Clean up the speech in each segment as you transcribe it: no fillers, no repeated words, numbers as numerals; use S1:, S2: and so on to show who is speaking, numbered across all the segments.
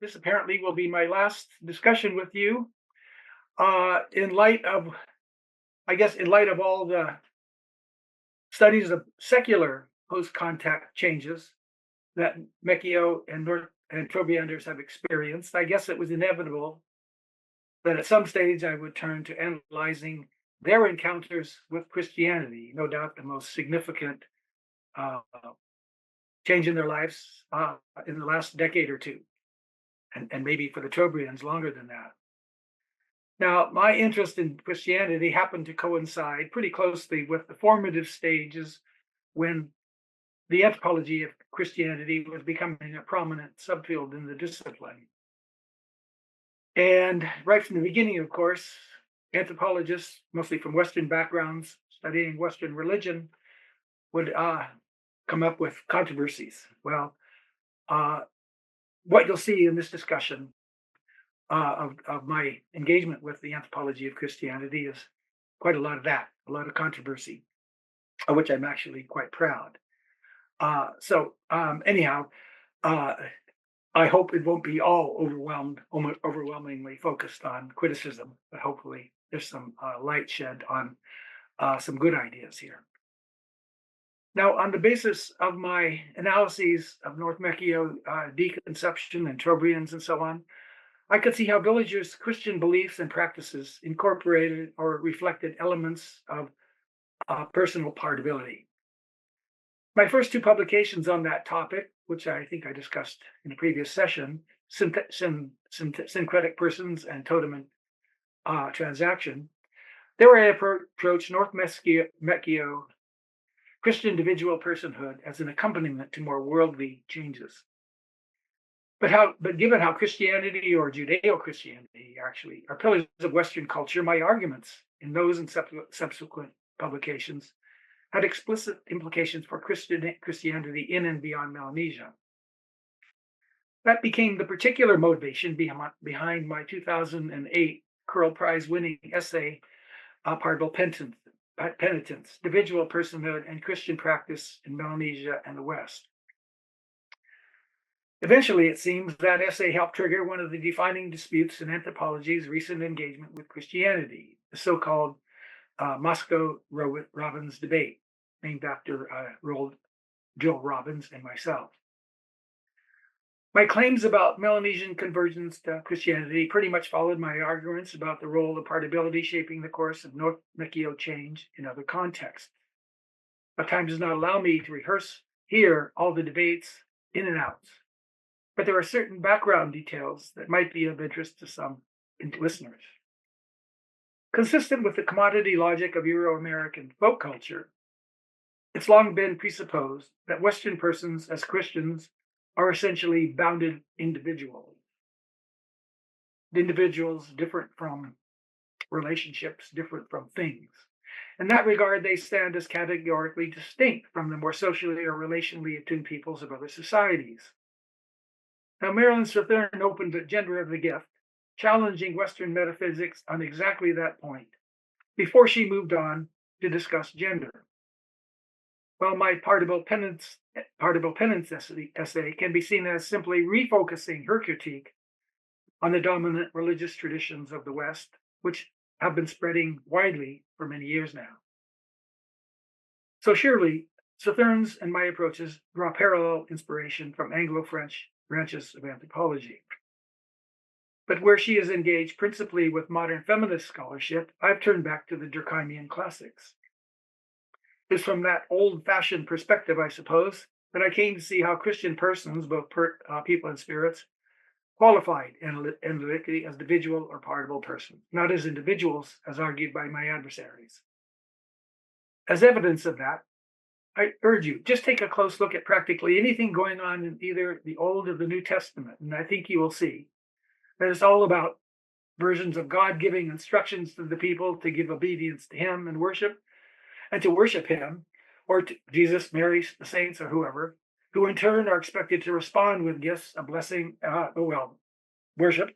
S1: This apparently will be my last discussion with you. In light of, in light of all the studies of secular post-contact changes that Mecchio and Trobrianders have experienced, I guess it was inevitable that at some stage I would turn to analyzing their encounters with Christianity. No doubt the most significant uh, change in their lives in the last decade or two, and maybe for the Trobriands longer than that. Now, my interest in Christianity happened to coincide pretty closely with the formative stages when the anthropology of Christianity was becoming a prominent subfield in the discipline. And right from the beginning, of course, anthropologists, mostly from Western backgrounds, studying Western religion, would come up with controversies. Well, what you'll see in this discussion of my engagement with the anthropology of Christianity is quite a lot of that, a lot of controversy, of which I'm actually quite proud. Anyhow, I hope it won't be all overwhelmingly focused on criticism, but hopefully there's some light shed on some good ideas here. Now, on the basis of my analyses of North Mecchio deconception and Trobriands and so on, I could see how villagers' Christian beliefs and practices incorporated or reflected elements of personal partability. My first two publications on that topic, which I think I discussed in a previous session, Syncretic Persons and Totem and Transaction, they were I approach North Mecchio Christian individual personhood as an accompaniment to more worldly changes. But given how Christianity or Judeo-Christianity actually are pillars of Western culture, my arguments in those and subsequent publications had explicit implications for Christianity in and beyond Melanesia. That became the particular motivation behind my 2008 Curl Prize winning essay, Partible Penitence, Individual Personhood and Christian Practice in Melanesia and the West. Eventually, it seems that essay helped trigger one of the defining disputes in anthropology's recent engagement with Christianity, the so-called Mosko-Robbins debate, named after Joel Robbins and myself. My claims about Melanesian conversions to Christianity pretty much followed my arguments about the role of partability shaping the course of North Mecchio change in other contexts. But time does not allow me to rehearse here all the debates in and outs. But there are certain background details that might be of interest to some listeners. Consistent with the commodity logic of Euro-American folk culture, it's long been presupposed that Western persons as Christians are essentially bounded individuals. Individuals different from relationships, different from things. In that regard, they stand as categorically distinct from the more socially or relationally attuned peoples of other societies. Now, Marilyn Sothern opened the gender of the gift, challenging Western metaphysics on exactly that point, before she moved on to discuss gender. While my Partible Penance essay can be seen as simply refocusing her critique on the dominant religious traditions of the West, which have been spreading widely for many years now. So surely, Sothern's and my approaches draw parallel inspiration from Anglo-French branches of anthropology. But where she is engaged principally with modern feminist scholarship, I've turned back to the Durkheimian classics. It's from that old-fashioned perspective, I suppose, that I came to see how Christian persons, both people and spirits, qualified analytically as individual or partible persons, not as individuals, as argued by my adversaries. As evidence of that, I urge you, just take a close look at practically anything going on in either the Old or the New Testament, and I think you will see that it's all about versions of God giving instructions to the people to give obedience to Him and to worship Him, or to Jesus, Mary, the saints, or whoever, who in turn are expected to respond with gifts, a blessing, worship,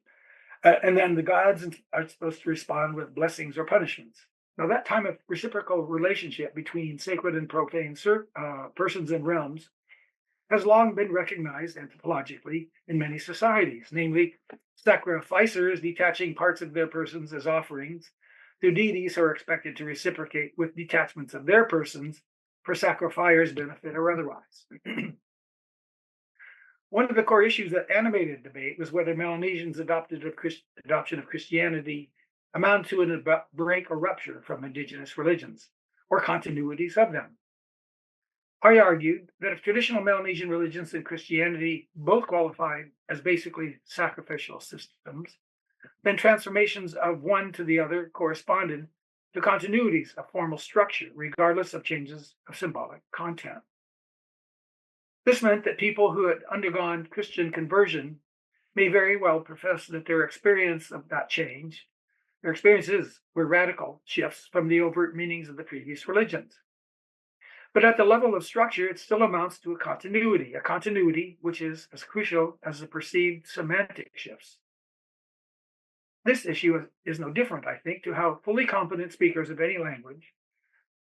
S1: and then the gods are supposed to respond with blessings or punishments. Now, that time of reciprocal relationship between sacred and profane persons and realms has long been recognized anthropologically in many societies, namely sacrificers detaching parts of their persons as offerings to deities who are expected to reciprocate with detachments of their persons for sacrificers' benefit or otherwise. One of the core issues that animated debate was whether Melanesians' adoption of Christianity amounted to a break or rupture from indigenous religions, or continuities of them. I argued that if traditional Melanesian religions and Christianity both qualified as basically sacrificial systems, then transformations of one to the other corresponded to continuities of formal structure, regardless of changes of symbolic content. This meant that people who had undergone Christian conversion may very well profess that their experiences were radical shifts from the overt meanings of the previous religions. But at the level of structure, it still amounts to a continuity which is as crucial as the perceived semantic shifts. This issue is no different, I think, to how fully competent speakers of any language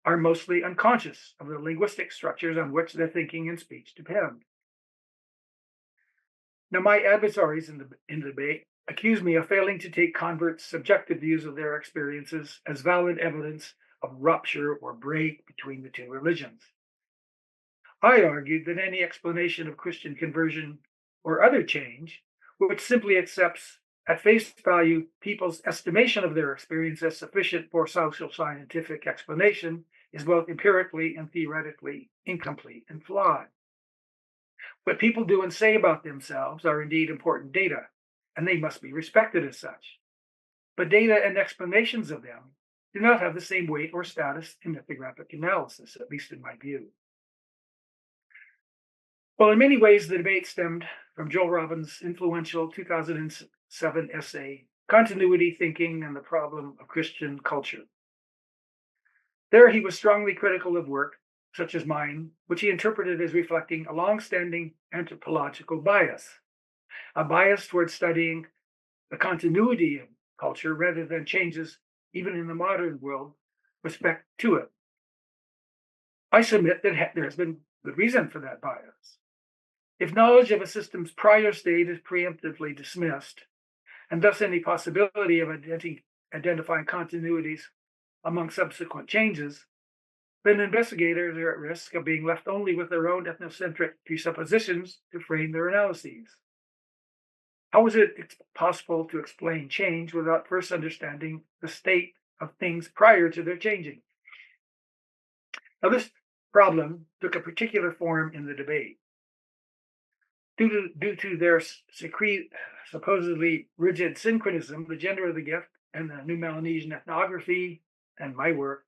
S1: are mostly unconscious of the linguistic structures on which their thinking and speech depend. Now, my adversaries in the debate accuse me of failing to take converts' subjective views of their experiences as valid evidence of rupture or break between the two religions. I argued that any explanation of Christian conversion or other change, which simply accepts at face value people's estimation of their experience as sufficient for social scientific explanation, is both empirically and theoretically incomplete and flawed. What people do and say about themselves are indeed important data, and they must be respected as such. But data and explanations of them do not have the same weight or status in ethnographic analysis, at least in my view. Well, in many ways, the debate stemmed from Joel Robbins' influential 2007 essay, Continuity Thinking and the Problem of Christian Culture. There, he was strongly critical of work, such as mine, which he interpreted as reflecting a long-standing anthropological bias, a bias towards studying the continuity of culture rather than changes, even in the modern world, respect to it. I submit that there has been good reason for that bias. If knowledge of a system's prior state is preemptively dismissed, and thus any possibility of identifying continuities among subsequent changes, then investigators are at risk of being left only with their own ethnocentric presuppositions to frame their analyses. How is it possible to explain change without first understanding the state of things prior to their changing? Now, this problem took a particular form in the debate. Due to their supposedly rigid synchronism, the gender of the gift and the new Melanesian ethnography and my work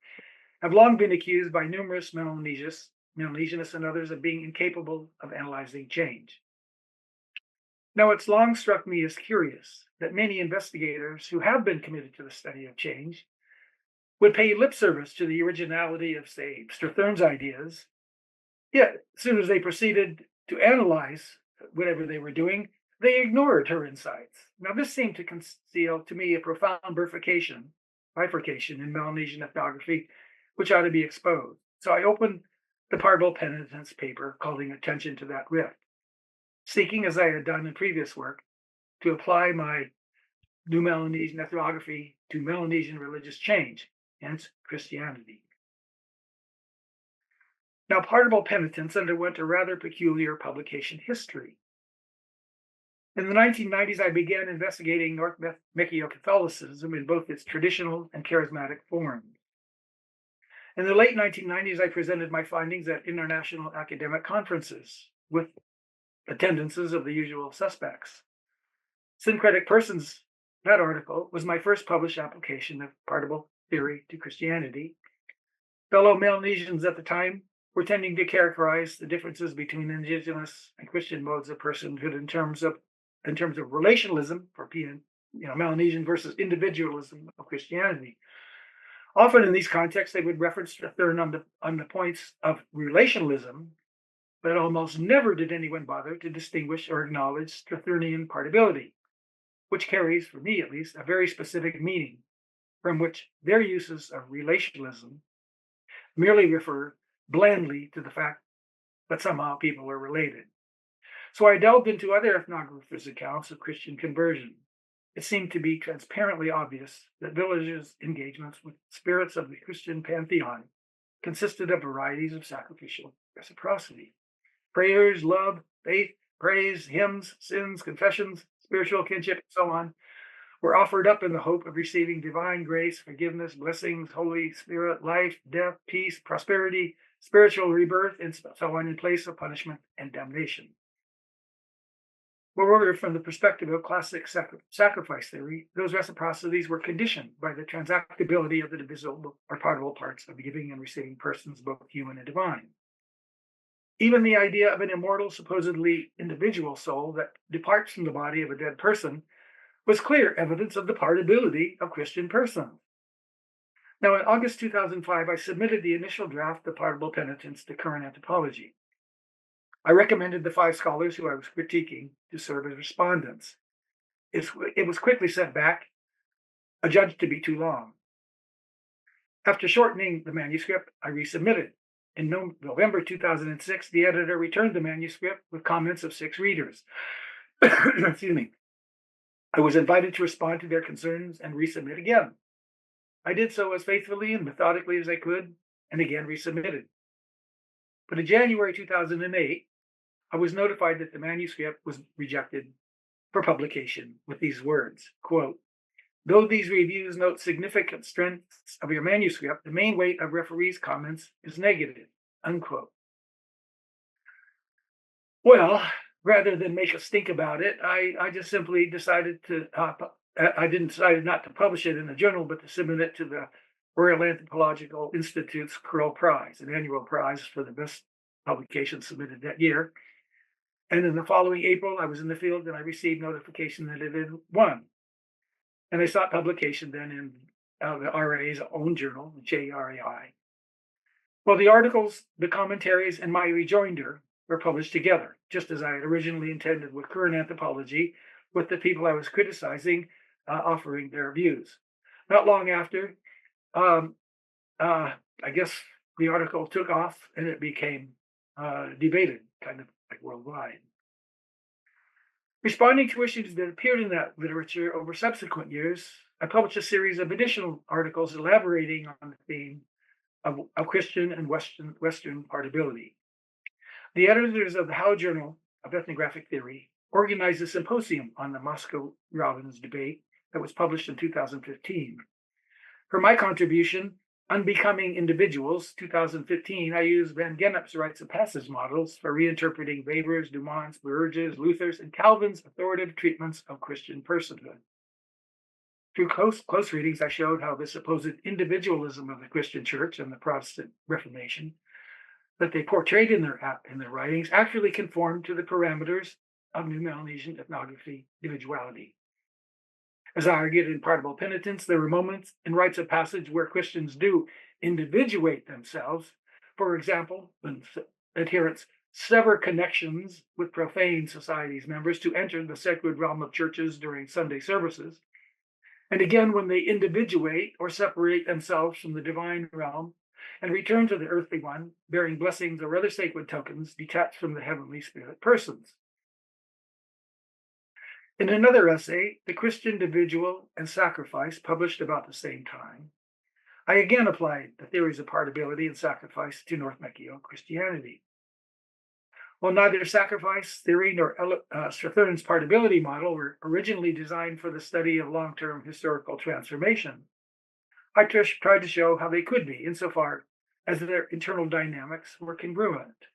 S1: have long been accused by numerous Melanesianists and others of being incapable of analyzing change. Now, it's long struck me as curious that many investigators who have been committed to the study of change would pay lip service to the originality of, say, Strathern's ideas, yet as soon as they proceeded to analyze whatever they were doing, they ignored her insights. Now, this seemed to conceal to me a profound bifurcation in Melanesian ethnography, which ought to be exposed. So I opened the Partial Penitence paper, calling attention to that rift, seeking, as I had done in previous work, to apply my new Melanesian ethnography to Melanesian religious change, hence Christianity. Now, Partial Penitence underwent a rather peculiar publication history. In the 1990s, I began investigating North Mechio Catholicism in both its traditional and charismatic forms. In the late 1990s, I presented my findings at international academic conferences with attendances of the usual suspects. Syncretic Persons, that article, was my first published application of particle theory to Christianity. Fellow Melanesians at the time were tending to characterize the differences between indigenous and Christian modes of personhood in terms of relationalism for Melanesian versus individualism of Christianity. Often in these contexts, they would reference Strathern on the points of relationalism, but almost never did anyone bother to distinguish or acknowledge Strathernian partability, which carries, for me at least, a very specific meaning, from which their uses of relationalism merely refer blandly to the fact that somehow people are related. So I delved into other ethnographers' accounts of Christian conversion. It seemed to be transparently obvious that villagers' engagements with spirits of the Christian pantheon consisted of varieties of sacrificial reciprocity. Prayers, love, faith, praise, hymns, sins, confessions, spiritual kinship, and so on, were offered up in the hope of receiving divine grace, forgiveness, blessings, Holy Spirit, life, death, peace, prosperity, spiritual rebirth, and so on in place of punishment and damnation. Moreover, from the perspective of classic sacrifice theory, those reciprocities were conditioned by the transactability of the divisible or partible parts of the giving and receiving persons, both human and divine. Even the idea of an immortal, supposedly individual soul that departs from the body of a dead person was clear evidence of the partibility of Christian persons. Now, in August 2005, I submitted the initial draft of Partible Penitence to Current Anthropology. I recommended the 5 scholars who I was critiquing to serve as respondents. It was quickly sent back, adjudged to be too long. After shortening the manuscript, I resubmitted. In November 2006, the editor returned the manuscript with comments of 6 readers. Excuse me. I was invited to respond to their concerns and resubmit again. I did so as faithfully and methodically as I could, and again resubmitted. But in January 2008, I was notified that the manuscript was rejected for publication with these words, quote, "Though these reviews note significant strengths of your manuscript, the main weight of referees' comments is negative," unquote. Well, rather than make a stink about it, I just simply decided decided not to publish it in the journal, but to submit it to the Royal Anthropological Institute's Curl Prize, an annual prize for the best publication submitted that year. And in the following April, I was in the field and I received notification that it had won. And I sought publication then in the RA's own journal, the JRAI. Well, the articles, the commentaries, and my rejoinder were published together, just as I had originally intended with Current Anthropology, with the people I was criticizing offering their views. Not long after, I guess the article took off and it became debated, kind of like worldwide. Responding to issues that appeared in that literature over subsequent years, I published a series of additional articles elaborating on the theme of Christian and Western partibility. The editors of the Howe Journal of Ethnographic Theory organized a symposium on the Mosko-Robbins debate that was published in 2015. For my contribution, Unbecoming Individuals, 2015, I used Van Gennep's rites of passage models for reinterpreting Weber's, Dumont's, Burge's, Luther's, and Calvin's authoritative treatments of Christian personhood. Through close readings, I showed how the supposed individualism of the Christian Church and the Protestant Reformation that they portrayed in their writings actually conformed to the parameters of New Melanesian ethnography individuality. As I argued in Partible Penitence, there were moments in rites of passage where Christians do individuate themselves. For example, when adherents sever connections with profane society's members to enter the sacred realm of churches during Sunday services. And again, when they individuate or separate themselves from the divine realm and return to the earthly one, bearing blessings or other sacred tokens detached from the heavenly spirit persons. In another essay, The Christian Individual and Sacrifice, published about the same time, I again applied the theories of partibility and sacrifice to North Mechio Christianity. While neither sacrifice theory nor Strathern's partibility model were originally designed for the study of long-term historical transformation, I tried to show how they could be, insofar as their internal dynamics were congruent.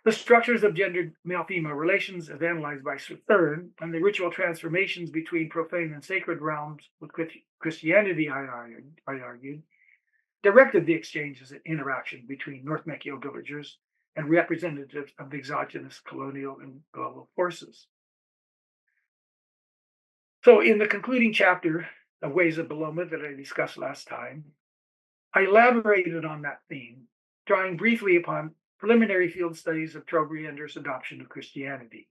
S1: The structures of gendered male-female relations, as analyzed by Thurn, and the ritual transformations between profane and sacred realms with Christianity, I argued, directed the exchanges and interaction between North Mechio villagers and representatives of the exogenous colonial and global forces. So, in the concluding chapter of Ways of Beloma that I discussed last time, I elaborated on that theme, drawing briefly upon preliminary field studies of Trobrianders' adoption of Christianity.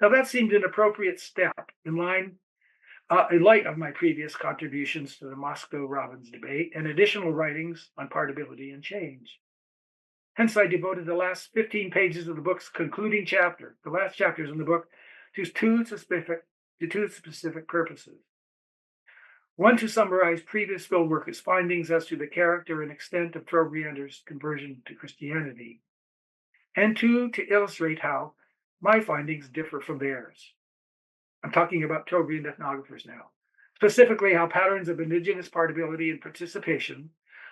S1: Now, that seemed an appropriate step in light of my previous contributions to the Mosko-Robbins debate and additional writings on partability and change. Hence, I devoted the last 15 pages of the book's concluding chapter, the last chapters in the book, to two specific purposes. One, to summarize previous fieldworkers' findings as to the character and extent of Trobrianders' conversion to Christianity, and two, to illustrate how my findings differ from theirs. I'm talking about Trobriand ethnographers now, specifically how patterns of indigenous partability and participation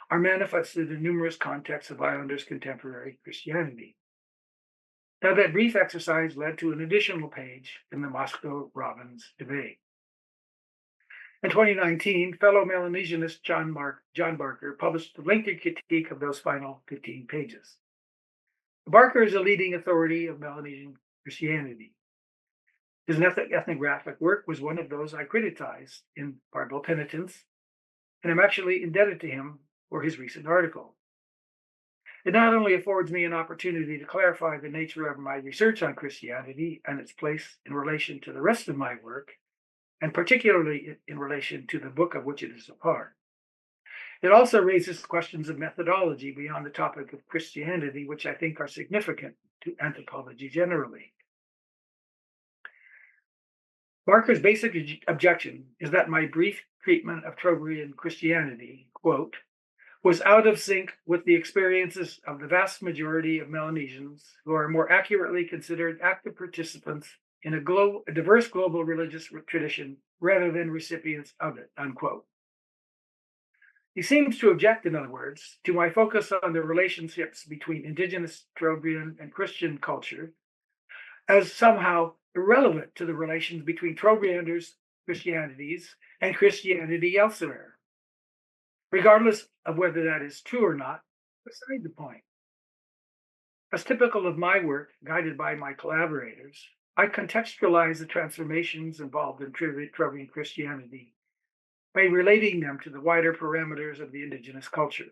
S1: are manifested in numerous contexts of Islanders' contemporary Christianity. Now, that brief exercise led to an additional page in the Mosko-Robbins debate. In 2019, fellow Melanesianist John Barker published a lengthy critique of those final 15 pages. Barker is a leading authority of Melanesian Christianity. His ethnographic work was one of those I criticized in Barbell Penitence, and I'm actually indebted to him for his recent article. It not only affords me an opportunity to clarify the nature of my research on Christianity and its place in relation to the rest of my work, and particularly in relation to the book of which it is a part. It also raises questions of methodology beyond the topic of Christianity, which I think are significant to anthropology generally. Barker's basic objection is that my brief treatment of Trobriand Christianity, quote, was out of sync with the experiences of the vast majority of Melanesians who are more accurately considered active participants in a diverse global religious tradition rather than recipients of it, unquote. He seems to object, in other words, to my focus on the relationships between indigenous Trobriand and Christian culture as somehow irrelevant to the relations between Trobrianders' Christianities and Christianity elsewhere. Regardless of whether that is true or not, beside the point. As typical of my work, guided by my collaborators, I contextualize the transformations involved in Trobriand Christianity by relating them to the wider parameters of the indigenous culture.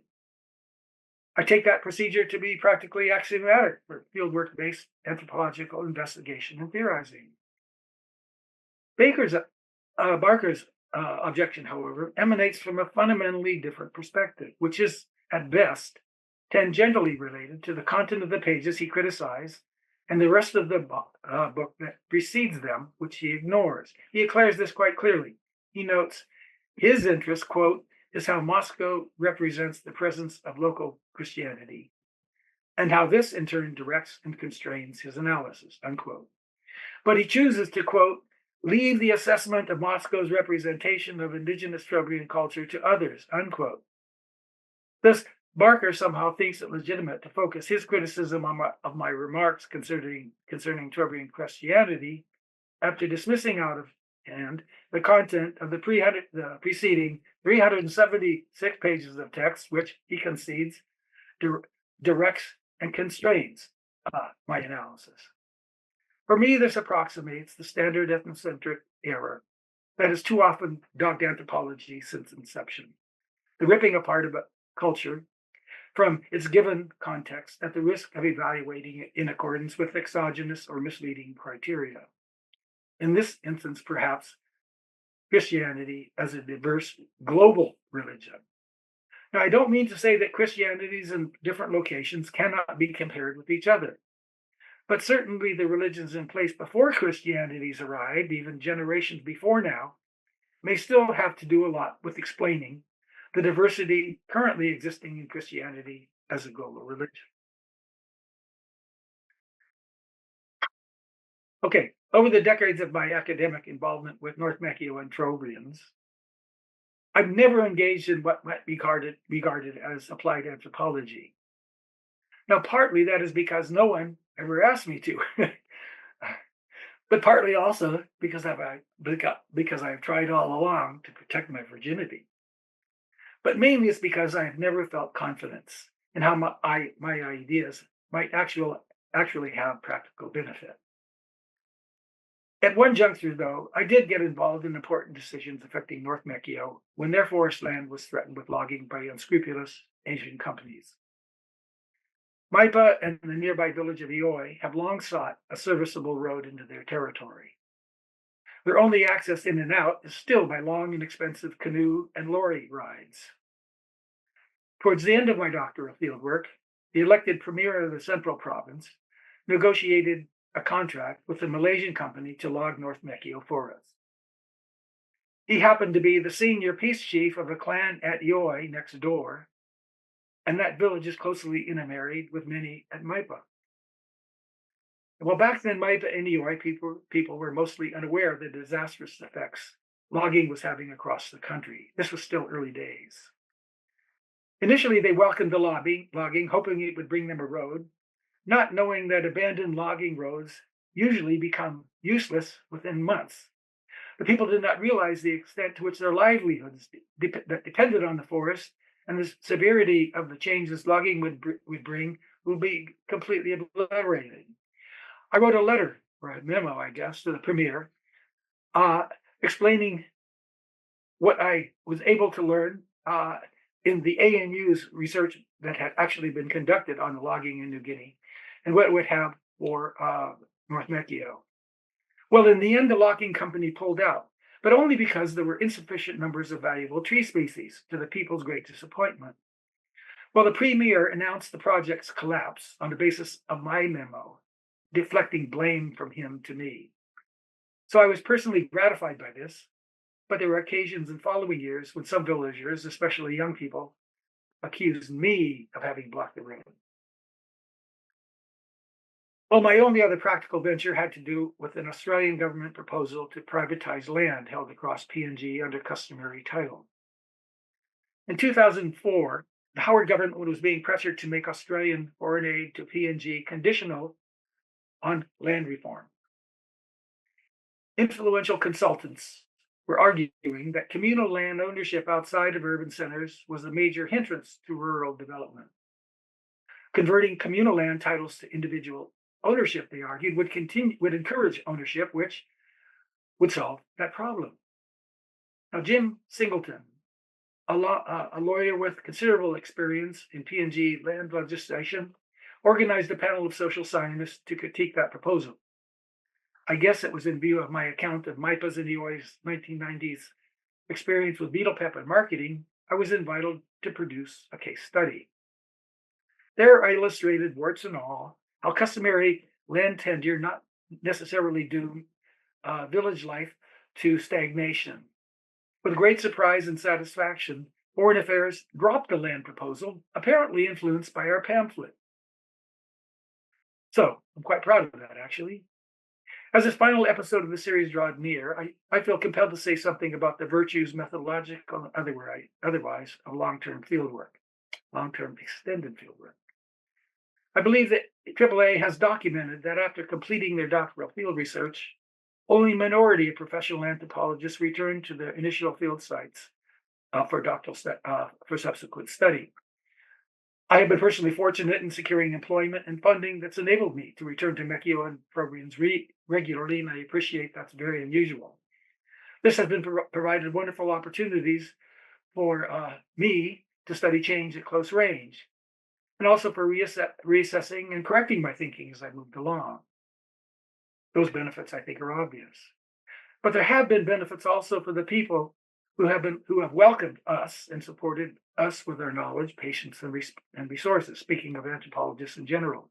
S1: I take that procedure to be practically axiomatic for fieldwork-based anthropological investigation and theorizing. Barker's objection, however, emanates from a fundamentally different perspective, which is, at best, tangentially related to the content of the pages he criticized and the rest of the book that precedes them, which he ignores. He declares this quite clearly. He notes, his interest, quote, is how Moscow represents the presence of local Christianity, and how this in turn directs and constrains his analysis, unquote. But he chooses to, quote, leave the assessment of Moscow's representation of indigenous Trobriand culture to others, unquote. Thus, Barker somehow thinks it legitimate to focus his criticism of my remarks concerning Trobriand Christianity after dismissing out of hand the content of the preceding 376 pages of text, which he concedes directs and constrains my analysis. For me, this approximates the standard ethnocentric error that has too often dogged anthropology since inception, the ripping apart of a culture from its given context at the risk of evaluating it in accordance with exogenous or misleading criteria. In this instance, perhaps, Christianity as a diverse global religion. Now, I don't mean to say that Christianities in different locations cannot be compared with each other, but certainly the religions in place before Christianities arrived, even generations before now, may still have to do a lot with explaining the diversity currently existing in Christianity as a global religion. Okay, over the decades of my academic involvement with North Mechio and Trobrians, I've never engaged in what might be regarded as applied anthropology. Now, partly that is because no one ever asked me to, but partly also because I've tried all along to protect my virginity. But mainly it's because I have never felt confidence in how my ideas might actually have practical benefit. At one juncture, though, I did get involved in important decisions affecting North Mekio when their forest land was threatened with logging by unscrupulous Asian companies. Maipa and the nearby village of Ioi have long sought a serviceable road into their territory. Their only access in and out is still by long and expensive canoe and lorry rides. Towards the end of my doctoral fieldwork, the elected premier of the central province negotiated a contract with a Malaysian company to log North Mekio forest. He happened to be the senior peace chief of a clan at Ioi next door, and that village is closely intermarried with many at Maipa. Well, back then, Maipa and Ioi people were mostly unaware of the disastrous effects logging was having across the country. This was still early days. Initially, they welcomed the logging, hoping it would bring them a road, not knowing that abandoned logging roads usually become useless within months. The people did not realize the extent to which their livelihoods that depended on the forest and the severity of the changes logging would bring would be completely obliterated. I wrote a letter, or a memo, I guess, to the premier, explaining what I was able to learn in the ANU's research that had actually been conducted on logging in New Guinea and what it would have for North Mekio. Well, in the end, the logging company pulled out, but only because there were insufficient numbers of valuable tree species, to the people's great disappointment. Well, the premier announced the project's collapse on the basis of my memo, deflecting blame from him to me. So I was personally gratified by this, but there were occasions in following years when some villagers, especially young people, accused me of having blocked the road. Well, my only other practical venture had to do with an Australian government proposal to privatize land held across PNG under customary title. In 2004, the Howard government was being pressured to make Australian foreign aid to PNG conditional on land reform. Influential consultants were arguing that communal land ownership outside of urban centers was a major hindrance to rural development. Converting communal land titles to individual ownership, they argued, would encourage ownership, which would solve that problem. Now, Jim Singleton, a lawyer with considerable experience in PNG land legislation, organized a panel of social scientists to critique that proposal. I guess it was in view of my account of Maipa's and Ioi's 1990s experience with beetle pep and marketing, I was invited to produce a case study. There I illustrated, warts and all, how customary land tenure not necessarily doomed village life to stagnation. With great surprise and satisfaction, Foreign Affairs dropped the land proposal, apparently influenced by our pamphlet. So I'm quite proud of that, actually. As this final episode of the series draws near, I feel compelled to say something about the virtues, methodological and otherwise, of long-term extended fieldwork. I believe that AAA has documented that after completing their doctoral field research, only a minority of professional anthropologists return to their initial field sites for subsequent study. I have been personally fortunate in securing employment and funding that's enabled me to return to Mekio and Trobriand regularly, and I appreciate that's very unusual. This has been provided wonderful opportunities for me to study change at close range, and also for reassessing and correcting my thinking as I moved along. Those benefits, I think, are obvious. But there have been benefits also for the people who have welcomed us and supported us with their knowledge, patience, and resources, speaking of anthropologists in general.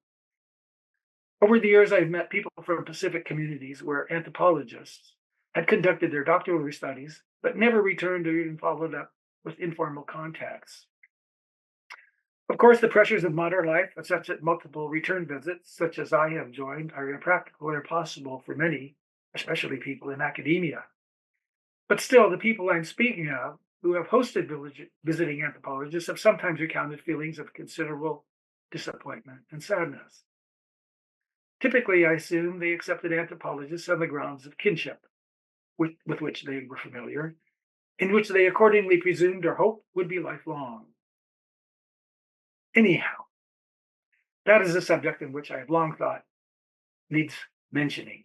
S1: Over the years, I've met people from Pacific communities where anthropologists had conducted their doctoral studies, but never returned or even followed up with informal contacts. Of course, the pressures of modern life, such as multiple return visits, such as I have joined, are impractical or impossible for many, especially people in academia. But still, the people I'm speaking of, who have hosted visiting anthropologists, have sometimes recounted feelings of considerable disappointment, and sadness. Typically, I assume they accepted anthropologists on the grounds of kinship, with which they were familiar, in which they accordingly presumed or hoped would be lifelong. Anyhow, that is a subject in which I have long thought needs mentioning.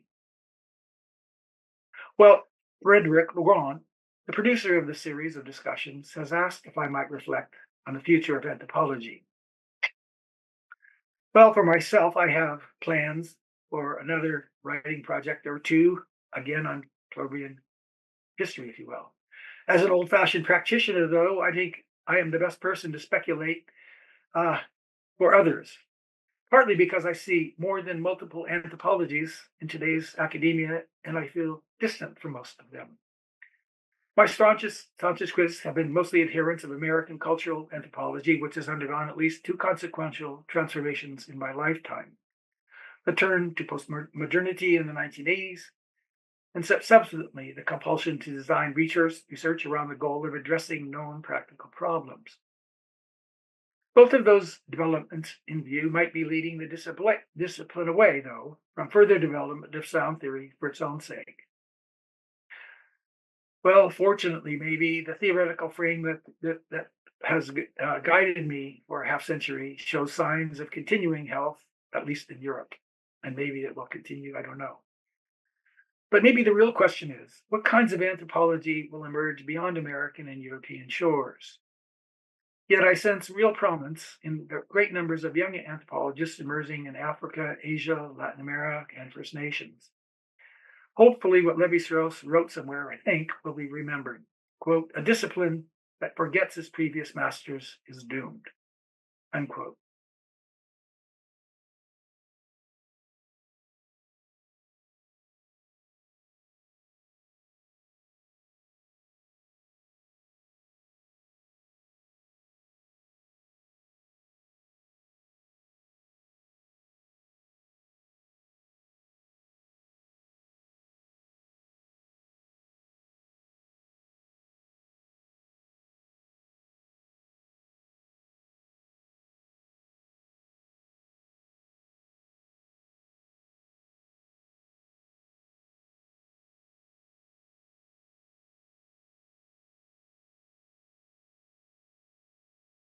S1: Well, Frederick Laugrand, the producer of the series of discussions, has asked if I might reflect on the future of anthropology. Well, for myself, I have plans for another writing project or two, again on Trobriand history, if you will. As an old fashioned practitioner, though, I think I am the best person to speculate uh, for others, partly because I see more than multiple anthropologies in today's academia, and I feel distant from most of them. My staunchest critics have been mostly adherents of American cultural anthropology, which has undergone at least two consequential transformations in my lifetime: the turn to postmodernity in the 1980s, and subsequently the compulsion to design research around the goal of addressing known practical problems. Both of those developments in view might be leading the discipline away, though, from further development of sound theory for its own sake. Well, fortunately, maybe the theoretical frame that has guided me for a half century shows signs of continuing health, at least in Europe. And maybe it will continue, I don't know. But maybe the real question is, what kinds of anthropology will emerge beyond American and European shores? Yet I sense real promise in the great numbers of young anthropologists emerging in Africa, Asia, Latin America, and First Nations. Hopefully, what Lévi-Strauss wrote somewhere, I think, will be remembered. Quote, "A discipline that forgets its previous masters is doomed." Unquote.